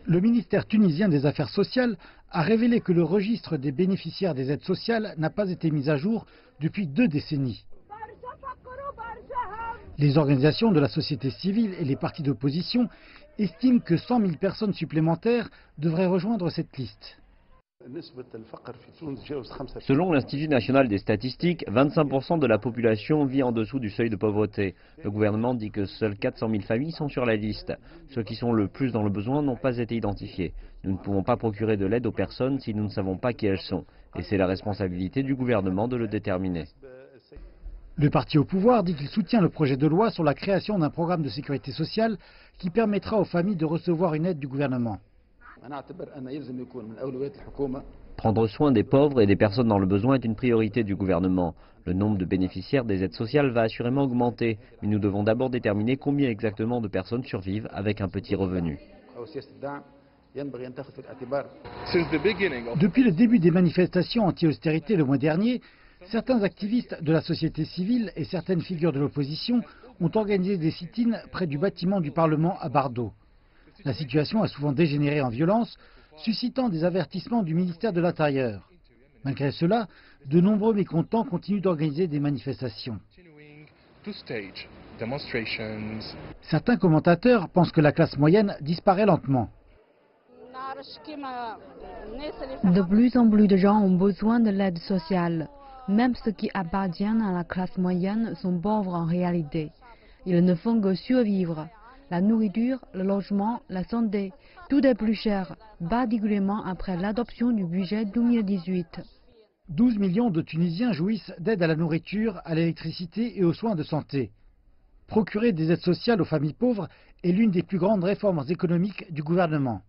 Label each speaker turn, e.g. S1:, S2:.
S1: Le ministère tunisien des Affaires sociales a révélé que le registre des bénéficiaires des aides sociales n'a pas été mis à jour depuis 2 décennies. Les organisations de la société civile et les partis d'opposition estiment que 100 000 personnes supplémentaires devraient rejoindre cette liste.
S2: Selon l'Institut national des statistiques, 25% de la population vit en dessous du seuil de pauvreté. Le gouvernement dit que seules 400 000 familles sont sur la liste. Ceux qui sont le plus dans le besoin n'ont pas été identifiés. Nous ne pouvons pas procurer de l'aide aux personnes si nous ne savons pas qui elles sont. Et c'est la responsabilité du gouvernement de le déterminer.
S1: Le parti au pouvoir dit qu'il soutient le projet de loi sur la création d'un programme de sécurité sociale qui permettra aux familles de recevoir une aide du gouvernement.
S2: Prendre soin des pauvres et des personnes dans le besoin est une priorité du gouvernement. Le nombre de bénéficiaires des aides sociales va assurément augmenter, mais nous devons d'abord déterminer combien exactement de personnes survivent avec un petit revenu.
S1: Depuis le début des manifestations anti-austérité le mois dernier, certains activistes de la société civile et certaines figures de l'opposition ont organisé des sit-ins près du bâtiment du Parlement à Bardo. La situation a souvent dégénéré en violence, suscitant des avertissements du ministère de l'Intérieur. Malgré cela, de nombreux mécontents continuent d'organiser des manifestations. Certains commentateurs pensent que la classe moyenne disparaît lentement.
S3: De plus en plus de gens ont besoin de l'aide sociale. Même ceux qui appartiennent à la classe moyenne sont pauvres en réalité. Ils ne font que survivre. La nourriture, le logement, la santé, tout est plus cher, particulièrement après l'adoption du budget 2018.
S1: 12 millions de Tunisiens jouissent d'aide à la nourriture, à l'électricité et aux soins de santé. Procurer des aides sociales aux familles pauvres est l'une des plus grandes réformes économiques du gouvernement.